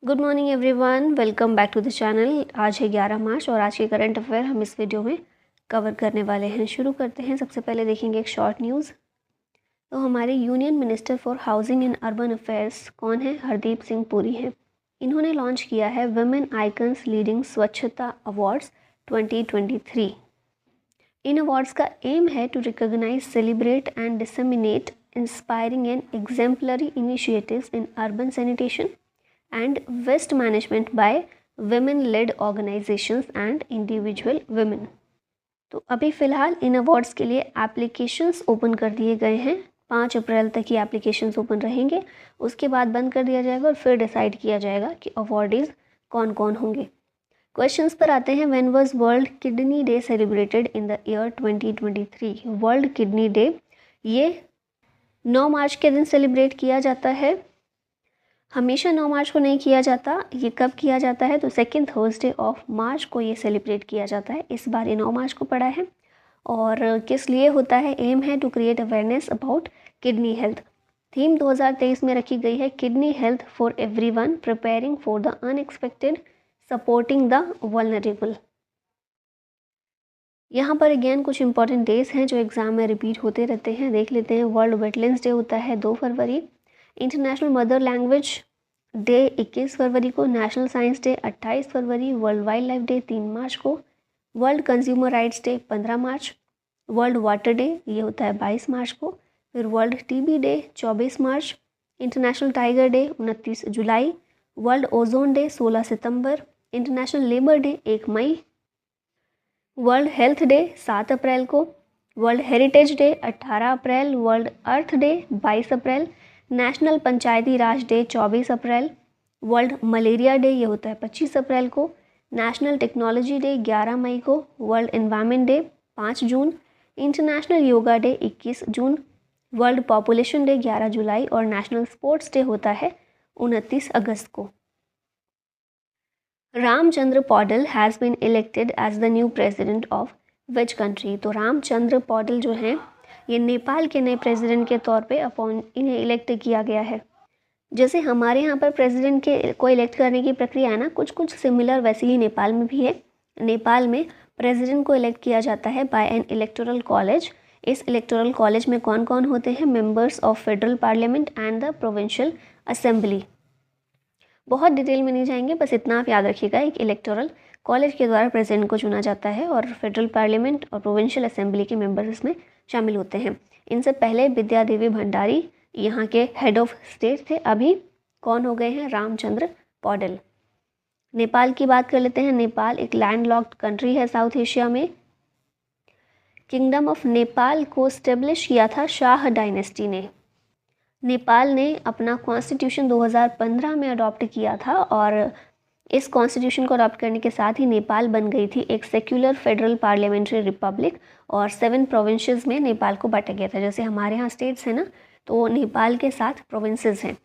Good morning everyone, welcome back to the channel. आज है 11 मार्च और आज के करंट अफेयर हम इस वीडियो में कवर करने वाले हैं। शुरू करते हैं। सबसे पहले देखेंगे एक शॉर्ट न्यूज़। तो हमारे union minister for housing and urban affairs कौन है? हरदीप सिंह पुरी हैं। इन्होंने लॉन्च किया है women icons leading Swachhata awards 2023। इन अवार्ड्स का एम है to recognise, celebrate and disseminate inspiring and exemplary initiatives in urban sanitation and waste management by women led organizations and individual women। तो अभी फ़िलहाल इन अवार्ड्स के लिए एप्लीकेशंस ओपन कर दिए गए हैं। 5 अप्रैल तक ये एप्लीकेशंस ओपन रहेंगे, उसके बाद बंद कर दिया जाएगा और फिर डिसाइड किया जाएगा कि अवॉर्डीज़ कौन कौन होंगे। क्वेश्चंस पर आते हैं। When was world kidney day celebrated in the year 2023? World kidney day ये 9 मार्च के दिन सेलिब्रेट किया जाता है। हमेशा 9 मार्च को नहीं किया जाता। ये कब किया जाता है? तो सेकेंड थर्सडे ऑफ मार्च को ये सेलिब्रेट किया जाता है। इस बार ये 9 मार्च को पड़ा है। और किस लिए होता है? एम है to create awareness about kidney health. Theme 2023 में रखी गई है kidney health for everyone, preparing for the unexpected, supporting the vulnerable. यहाँ पर अगेन कुछ इंपॉर्टेंट डेज हैं जो एग्जाम में रिपीट होते रहते हैं, देख लेते हैं। वर्ल्ड वेटलैंड्स डे होता है 2 फरवरी। इंटरनेशनल मदर लैंग्वेज डे 21 फरवरी को। नेशनल साइंस डे 28 फरवरी। वर्ल्ड वाइल्ड लाइफ डे 3 मार्च को। वर्ल्ड कंज्यूमर राइट्स डे 15 मार्च। वर्ल्ड वाटर डे ये होता है 22 मार्च को। फिर वर्ल्ड टीबी डे 24 मार्च। इंटरनेशनल टाइगर डे 29 जुलाई। वर्ल्ड ओजोन डे 16 सितंबर। इंटरनेशनल लेबर डे 1 मई। World health day 7 अप्रैल को। World heritage day 18 अप्रैल। World अर्थ day 22 अप्रैल। National पंचायती राज day 24 अप्रैल। World malaria day ये होता है 25 अप्रैल को। नेशनल टेक्नोलॉजी डे 11 मई को। वर्ल्ड एनवायरनमेंट डे 5 जून। International yoga day 21 जून। World population day 11 जुलाई और नेशनल स्पोर्ट्स डे होता है 29 अगस्त को। Ramchandra Paudel has been elected as the new president of which country? तो रामचंद्र पौडल जो हैं ये नेपाल के नए प्रेसिडेंट के तौर पे इन्हें इलेक्ट किया गया है। जैसे हमारे यहाँ पर प्रेसिडेंट के को इलेक्ट करने की प्रक्रिया है ना, कुछ कुछ सिमिलर वैसे ही नेपाल में भी है। नेपाल में प्रेसिडेंट को इलेक्ट किया जाता है बाय एन इलेक्टोरल कॉलेज। इस इलेक्टोरल कॉलेज में कौन कौन होते हैं? Members of federal parliament and the provincial assembly. बहुत डिटेल में नहीं जाएंगे, बस इतना आप याद रखिएगा, एक इलेक्टोरल कॉलेज के द्वारा प्रेसिडेंट को चुना जाता है और फेडरल पार्लियामेंट और प्रोविंशियल असेंबली के मेंबर्स इसमें शामिल होते हैं। इनसे पहले विद्या देवी भंडारी यहाँ के हेड ऑफ स्टेट थे, अभी कौन हो गए हैं? रामचंद्र पौडल। नेपाल की बात कर लेते हैं। नेपाल एक लैंडलॉक्ड कंट्री है साउथ एशिया में। किंगडम ऑफ नेपाल को स्टेब्लिश किया था शाह डायनेस्टी ने। नेपाल ने अपना कॉन्स्टिट्यूशन 2015 में अडॉप्ट किया था और इस कॉन्स्टिट्यूशन को अडॉप्ट करने के साथ ही नेपाल बन गई थी एक सेक्युलर फेडरल पार्लियामेंट्री रिपब्लिक और 7 प्रोविंसेस में नेपाल को बांटा गया था। जैसे हमारे यहाँ स्टेट्स हैं ना, तो नेपाल के 7 प्रोविंसेस हैं।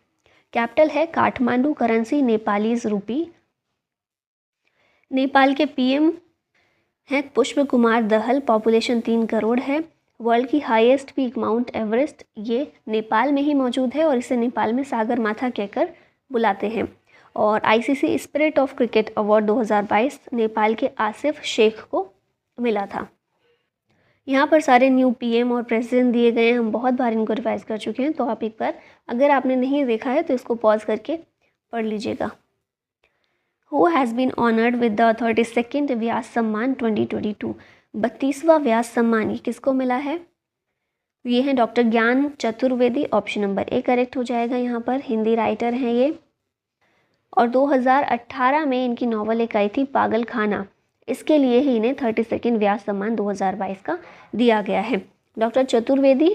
कैपिटल है काठमांडू। करेंसी नेपालीज रूपी। नेपाल के पीएम हैं पुष्प कुमार दहल। पॉपुलेशन 3 करोड़ है। वर्ल्ड की हाईएस्ट पीक माउंट एवरेस्ट ये नेपाल में ही मौजूद है और इसे नेपाल में सागर माथा कहकर बुलाते हैं। और ICC spirit of cricket award 2022 Nepal के आसिफ शेख को मिला था। यहाँ पर सारे न्यू पीएम और प्रेसिडेंट दिए गए हैं, हम बहुत बार इनको रिवाइज कर चुके हैं, तो आप एक बार अगर आपने नहीं देखा है तो इसको पॉज करके पढ़ लीजिएगा। Who has been honoured with the 32nd Vyas Samman 2022? 32वां व्यास सम्मान ये किसको मिला है? ये हैं डॉक्टर ज्ञान Chaturvedi. Option number A correct हो जाएगा। यहाँ पर हिंदी राइटर हैं ये और 2018 में इनकी नॉवल एक आई थी पागल खाना, इसके लिए ही इन्हें 32nd व्यास सम्मान 2022 का दिया गया है। डॉक्टर चतुर्वेदी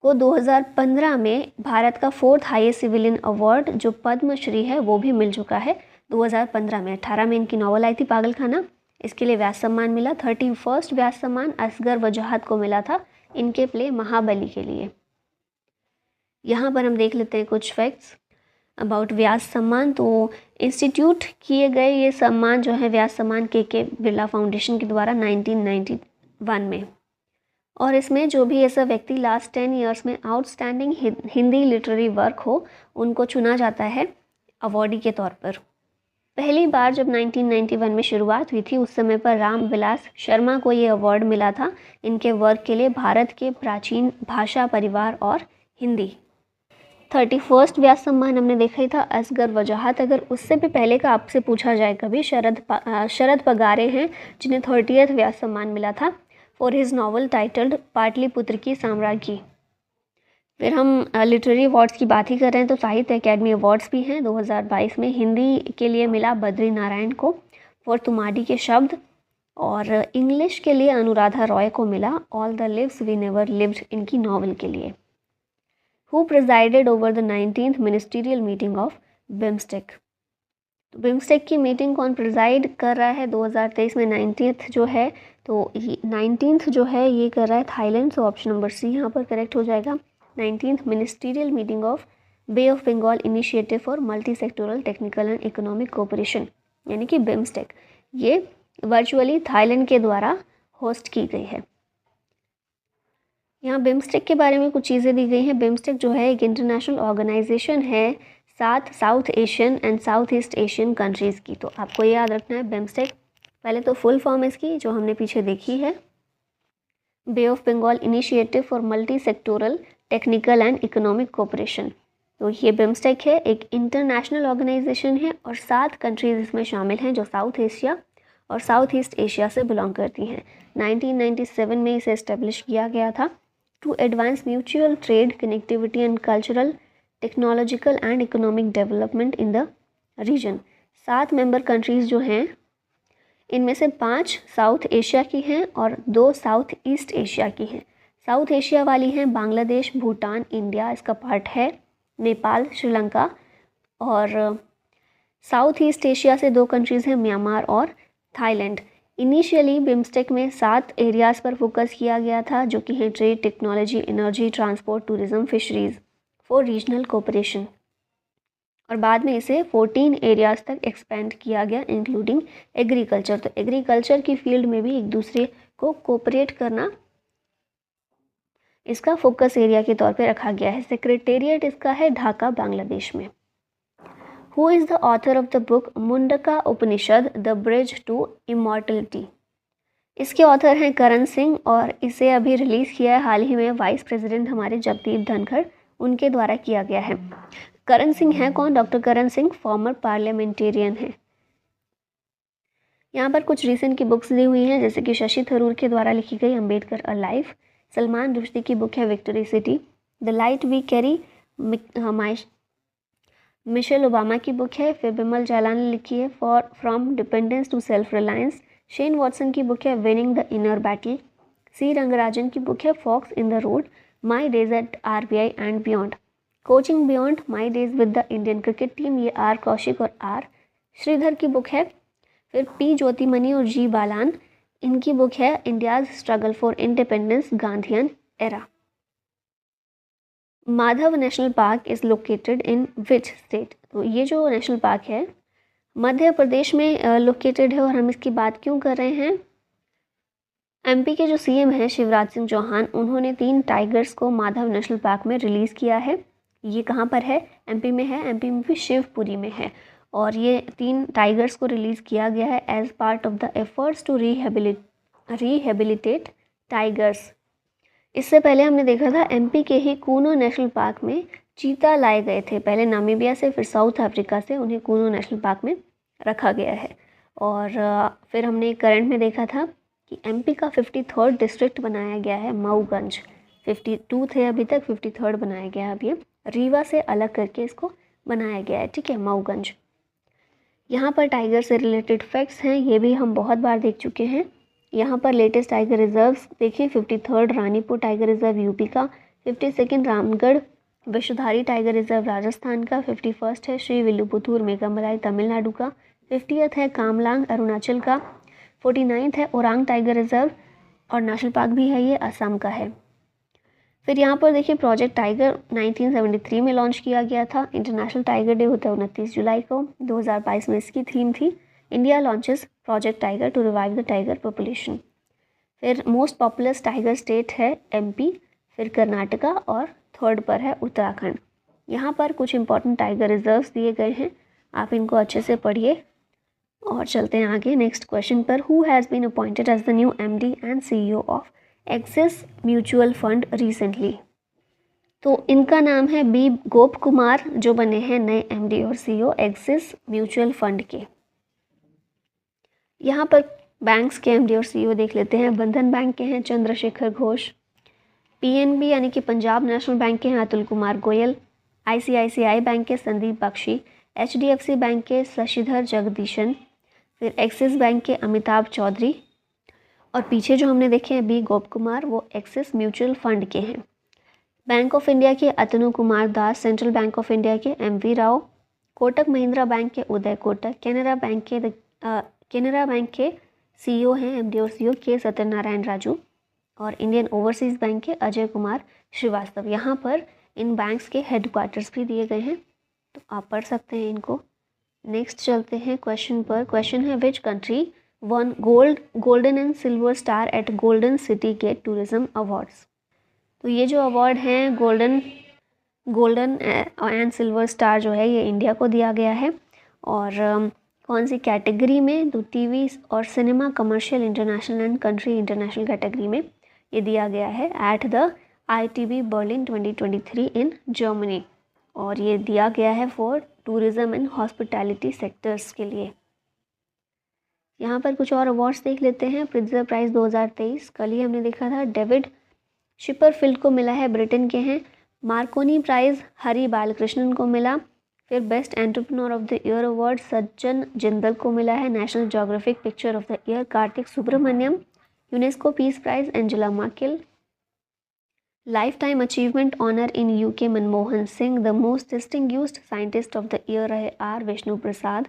को 2015 में भारत का 4th हाईएस्ट सिविलियन अवार्ड जो पद्मश्री है वो भी मिल चुका है 2015 में। 18 में इनकी नॉवल आई थी पागल खाना, इसके लिए व्यास सम्मान मिला। 31st व्यास सम्मान असगर वजाहत को मिला था इनके प्ले महाबली के लिए। यहाँ पर हम देख लेते हैं कुछ फैक्ट्स अबाउट व्यास सम्मान। तो इंस्टीट्यूट किए गए ये सम्मान जो है व्यास सम्मान के बिरला फाउंडेशन के द्वारा 1991 में, और इसमें जो भी ऐसा व्यक्ति लास्ट 10 ईयर्स में आउटस्टैंडिंग हिंदी लिटरेरी वर्क हो उनको चुना जाता है अवॉर्डी के तौर पर। पहली बार जब 1991 में शुरुआत हुई थी उस समय पर राम विलास शर्मा को ये अवार्ड मिला था इनके वर्क के लिए, भारत के प्राचीन भाषा परिवार और हिंदी। 31st व्यास सम्मान हमने देखा ही था, असगर वजाहत। अगर उससे भी पहले का आपसे पूछा जाए कभी, शरद पगारे हैं जिन्हें 30th व्यास सम्मान मिला था for his novel titled Pataliputra की साम्राज्ञी। फिर हम लिटरेरी अवार्ड्स की बात ही कर रहे हैं तो साहित्य अकेडमी अवार्ड्स भी हैं। 2022 में हिंदी के लिए मिला बद्री नारायण को फॉर तुम्हारी के शब्द, और इंग्लिश के लिए अनुराधा रॉय को मिला all the lives we never lived इनकी नॉवल के लिए। Who presided over the 19th ministerial meeting of BIMSTEC. तो बिम्स्टेक की मीटिंग कौन प्रिजाइड कर रहा है 2023 में? 19th जो है, तो 19th जो है ये कर रहा है Thailand. So option number C यहाँ पर करेक्ट हो जाएगा। 19th ministerial meeting of Bay of Bengal initiative for multi sectoral technical and economic cooperation, यानी कि बिम्स्टेक, ये वर्चुअली थाईलैंड के द्वारा होस्ट की गई है। यहाँ बिम्स्टेक के बारे में कुछ चीज़ें दी गई हैं। बिम्स्टेक जो है एक इंटरनेशनल ऑर्गेनाइजेशन है 7 south Asian and south east Asian countries की। तो आपको याद रखना है बिम्स्टेक, पहले तो फुल फॉर्म इसकी जो हमने पीछे देखी है, bay of Bengal initiative for multi sectoral technical and economic cooperation. तो ये बिम्स्टेक है, एक इंटरनेशनल ऑर्गेनाइजेशन है और 7 कंट्रीज़ इसमें शामिल हैं जो साउथ एशिया और साउथ ईस्ट एशिया से बिलोंग करती हैं। 1997 में इसे इस्टेब्लिश किया गया था to advance mutual trade, connectivity and cultural, technological and economic development in the region. 7 member countries जो हैं इनमें से 5 साउथ एशिया की हैं और 2 साउथ ईस्ट एशिया की हैं। साउथ एशिया वाली हैं बांग्लादेश, भूटान, इंडिया इसका पार्ट है, नेपाल, श्रीलंका, और साउथ ईस्ट एशिया से 2 कंट्रीज़ हैं म्यांमार और थाईलैंड। इनिशियली बिम्स्टेक में 7 एरियाज़ पर फोकस किया गया था जो कि हैं trade, technology, energy, transport, tourism, fisheries for regional cooperation, और बाद में इसे 14 एरियाज़ तक एक्सपेंड किया गया इंक्लूडिंग एग्रीकल्चर। तो एग्रीकल्चर की फील्ड में भी एक दूसरे को कोऑपरेट करना इसका फोकस एरिया के तौर पे रखा गया है। सेक्रेटेरिएट इसका है ढाका, बांग्लादेश में। Who is the author of the book Mundaka Upanishad the bridge to immortality. इसके ऑथर हैं करण सिंह और इसे अभी रिलीज़ किया है हाल ही में वाइस प्रेसिडेंट हमारे जगदीप धनखड़, उनके द्वारा किया गया है। करण सिंह हैं कौन? Doctor Karan Singh farmer parliamentarian हैं। यहाँ पर कुछ रीसेंट की बुक्स दी हुई हैं जैसे कि शशि थरूर के द्वारा लिखी गई अम्बेडकर अ लाइफ, सलमान रुश्दी की बुक है victory city, the light we carry Michelle Obama की बुक है, फिर बिमल जालान ने लिखी है from dependence to self reliance, Shane Watson की बुक है winning the inner battle, C Rangarajan की बुक है fox in the road, my days at RBI and beyond, coaching beyond my days with the Indian cricket team, ये R Kaushik और R Shridhar की book है। फिर P Jyothimani और G बालान, इनकी बुक है India's struggle for independence Gandhian era. Madhav national park is located in which state. तो ये जो नेशनल पार्क है मध्य प्रदेश में लोकेटेड है। और हम इसकी बात क्यों कर रहे हैं? MP के जो CM हैं शिवराज सिंह चौहान, उन्होंने 3 टाइगर्स को माधव नेशनल पार्क में रिलीज़ किया है। ये कहाँ पर है? MP में है। MP में भी शिवपुरी में है। और ये 3 टाइगर्स को रिलीज़ किया गया है as part of the efforts to rehabilitate tigers. इससे पहले हमने देखा था MP के ही कूनो नेशनल पार्क में चीता लाए गए थे, पहले नामीबिया से फिर साउथ अफ्रीका से उन्हें कूनो नेशनल पार्क में रखा गया है। और फिर हमने करंट में देखा था कि MP का 53rd डिस्ट्रिक्ट बनाया गया है मऊगंज। 52 थे अभी तक, 53rd बनाया गया है। अब ये रीवा से अलग करके इसको बनाया गया है, ठीक है, मऊगंज। यहाँ पर टाइगर से रिलेटेड फैक्ट्स हैं, ये भी हम बहुत बार देख चुके हैं। यहाँ पर लेटेस्ट टाइगर रिजर्व्स देखिए, 53rd Ranipur tiger reserve UP का, 52nd Ramgarh Vishdhari tiger reserve Rajasthan का, 51st है श्री विल्लुपुतूर मेघामलाई तमिलनाडु का, 50th है कामलांग अरुणाचल का, 49th है ओरांग टाइगर रिजर्व और नेशनल पार्क भी है, ये असम का है। फिर यहाँ पर देखिए प्रोजेक्ट टाइगर 1973 में लॉन्च किया गया था। इंटरनेशनल टाइगर डे होता है 29 जुलाई को। 2022 में इसकी थीम थी India launches project tiger to revive the tiger population. फिर मोस्ट पॉपुलस टाइगर स्टेट है MP, फिर कर्नाटका और 3rd पर है उत्तराखंड। यहाँ पर कुछ इंपॉर्टेंट टाइगर रिजर्व्स दिए गए हैं। आप इनको अच्छे से पढ़िए और चलते हैं आगे नेक्स्ट क्वेश्चन पर। Who has been appointed as the new MD and CEO of Axis mutual fund recently. तो इनका नाम है बी गोप कुमार, जो बने हैं नए एमडी और सीईओ एक्सिस म्यूचुअल फंड के। यहाँ पर बैंक्स के एमडी और सीईओ देख लेते हैं। बंधन बैंक के हैं चंद्रशेखर घोष, पीएनबी यानी कि पंजाब नेशनल बैंक के हैं अतुल कुमार गोयल, आईसीआईसीआई बैंक के संदीप बख्शी, एचडीएफसी बैंक के शशिधर जगदीशन, फिर एक्सिस बैंक के अमिताभ चौधरी, और पीछे जो हमने देखे हैं बी गोप कुमार, वो एक्सिस म्यूचुअल फंड के हैं। बैंक ऑफ इंडिया के अतनु Kumar Das, central bank of India के एमवी राव, कोटक महिंद्रा बैंक के उदय कोटक, केनरा बैंक के सीईओ हैं एमडी और सीईओ के सत्यनारायण राजू, और इंडियन ओवरसीज़ बैंक के अजय कुमार श्रीवास्तव। यहाँ पर इन बैंक्स के हेडक्वार्टर्स भी दिए गए हैं, तो आप पढ़ सकते हैं इनको। नेक्स्ट चलते हैं क्वेश्चन पर। क्वेश्चन है which country won golden and silver star at golden city gate tourism awards. तो ये जो अवार्ड हैं गोल्डन एंड सिल्वर स्टार जो है ये इंडिया को दिया गया है, और कौन सी कैटेगरी में, तो टीवी और cinema commercial international and country international category में ये दिया गया है at the ITB Berlin 2023 in Germany, और ये दिया गया है for tourism and hospitality sectors के लिए। यहाँ पर कुछ और अवार्ड्स देख लेते हैं। प्रिट्जर प्राइज़ 2023 कल ही हमने देखा था, डेविड शिपरफील्ड को मिला है, ब्रिटेन के हैं। मार्कोनी प्राइज़ हरी बालकृष्णन को मिला। फिर best entrepreneur of the year award Sajjan Jindal को मिला है। National geographic picture of the year Kartik Subramaniam. UNESCO peace prize Angela Merkel. Life time achievement honour in UK Manmohan Singh. The most distinguished scientist of the year रहे R Vishnu Prasad.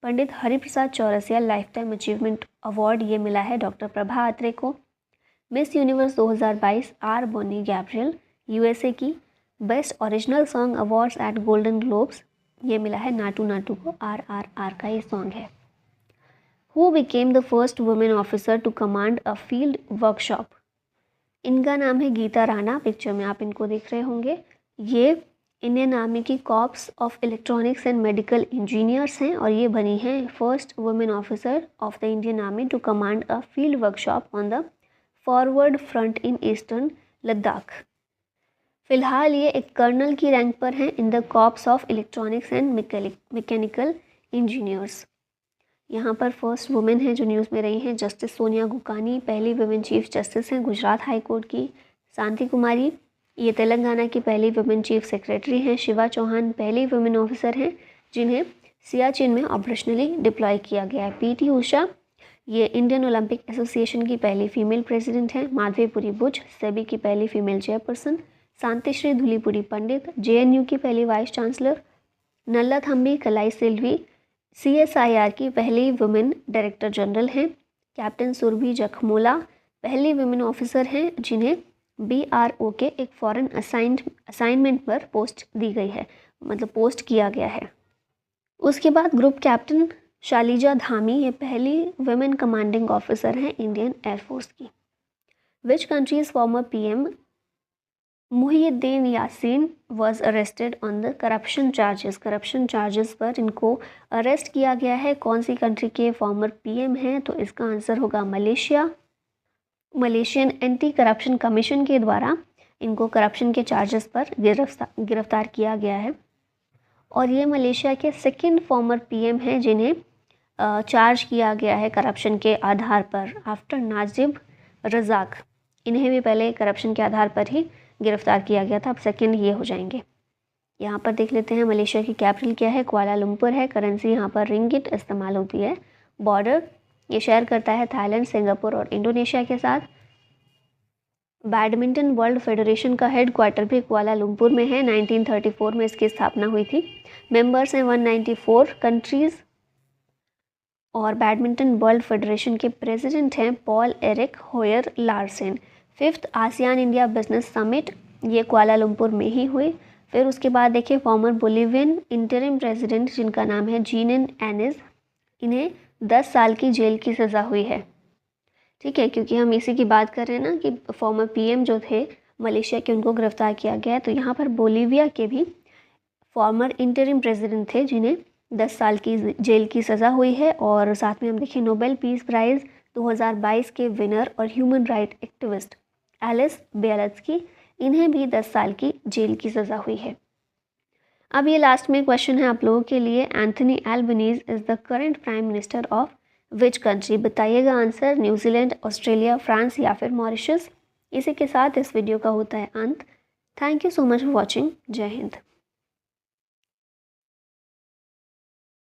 Pandit Hariprasad Chaurasia life time achievement award ये मिला है doctor Prabha Atre को। Miss Universe 2022 R Bonney Gabriel USA की। Best original song awards at Golden Globes ये मिला है नाटू नाटू को, RRR का ये सॉन्ग है। Who became the first women officer to command a field workshop. इनका नाम है गीता राणा, पिक्चर में आप इनको देख रहे होंगे। ये इंडियन आर्मी की corps of electronics and medical engineers हैं, और ये बनी हैं first women officer of the Indian army to command a field workshop on the forward front in eastern Ladakh. फिलहाल ये एक कर्नल की रैंक पर हैं in the corps of electronics and mechanical engineers. यहाँ पर फर्स्ट वुमेन है जो न्यूज़ में रही हैं जस्टिस सोनिया गुकानी, पहली वुमेन चीफ जस्टिस हैं गुजरात हाई कोर्ट की। शांति कुमारी ये तेलंगाना की पहली वुमेन चीफ सेक्रेटरी हैं। शिवा चौहान पहली वुमेन ऑफिसर हैं जिन्हें सियाचिन में ऑपरेशनली डिप्लॉय किया गया है। पीटी उषा ये इंडियन ओलंपिक एसोसिएशन की पहली फीमेल प्रेसिडेंट हैं। माधवीपुरी बुच सेबी की पहली फीमेल चेयरपर्सन। शांतिश्री धुलीपुरी पंडित जेएनयू की पहली वाइस चांसलर। नल्ला थम्बी कलाई सेल्वी CSIR की पहली वुमेन डायरेक्टर जनरल हैं। कैप्टन सुरभि जखमोला पहली वुमेन ऑफिसर हैं जिन्हें BRO के एक फॉरेन असाइनमेंट पर पोस्ट दी गई है, मतलब पोस्ट किया गया है। उसके बाद ग्रुप कैप्टन शालिजा धामी ये पहली वुमेन कमांडिंग ऑफिसर हैं इंडियन एयरफोर्स की। Which countries farmer PM Muhiyuddin Yasin was arrested on the corruption charges पर इनको अरेस्ट किया गया है। कौन सी कंट्री के फॉर्मर PM हैं, तो इसका आंसर होगा Malaysia. Malaysian anti corruption commission के द्वारा इनको करप्शन के चार्जेस पर गिरफ्तार किया गया है, और ये मलेशिया के सेकंड फॉर्मर PM हैं जिन्हें चार्ज किया गया है करप्शन के आधार पर आफ्टर नाजिब रज़ाक। इन्हें भी पहले करप्शन के आधार पर ही गिरफ्तार किया गया था, अब सेकंड ये हो जाएंगे। यहाँ पर देख लेते हैं मलेशिया की कैपिटल क्या है, कुआलालंपुर है। करेंसी यहाँ पर रिंगिट इस्तेमाल होती है। बॉर्डर ये शेयर करता है थाईलैंड, सिंगापुर और इंडोनेशिया के साथ। बैडमिंटन वर्ल्ड फेडरेशन का हेडक्वार्टर भी कुआलालंपुर में है। 1934 में इसकी स्थापना हुई थी। मेंबर्स हैं 194 कंट्रीज़, और बैडमिंटन वर्ल्ड फेडरेशन के प्रेसिडेंट हैं Poul Erik Hoyer Larsen. 5th ASEAN India business summit ये कुआलालंपुर में ही हुई। फिर उसके बाद देखिए फॉर्मर बोलिवियन इंटरिम प्रेसिडेंट जिनका नाम है जीनन एनिस, इन्हें 10 साल की जेल की सज़ा हुई है। ठीक है, क्योंकि हम इसी की बात कर रहे हैं ना कि फॉर्मर PM जो थे मलेशिया के, उनको गिरफ्तार किया गया है। तो यहाँ पर बोलिविया के भी फॉर्मर इंटरिम प्रेसिडेंट थे जिन्हें 10 साल की जेल की सज़ा हुई है। और साथ में हम देखें नोबेल पीस प्राइज़ 2022 के विनर और ह्यूमन राइट एक्टिविस्ट एलिस बियाल्त्स्की, इन्हें भी 10 साल की जेल की सज़ा हुई है। अब ये लास्ट में क्वेश्चन है आप लोगों के लिए, Anthony Albanese is the current prime minister of which country? बताइएगा आंसर, न्यूजीलैंड, ऑस्ट्रेलिया, फ्रांस या फिर मॉरिशस। इसी के साथ इस वीडियो का होता है अंत। Thank you so much for watching. जय हिंद।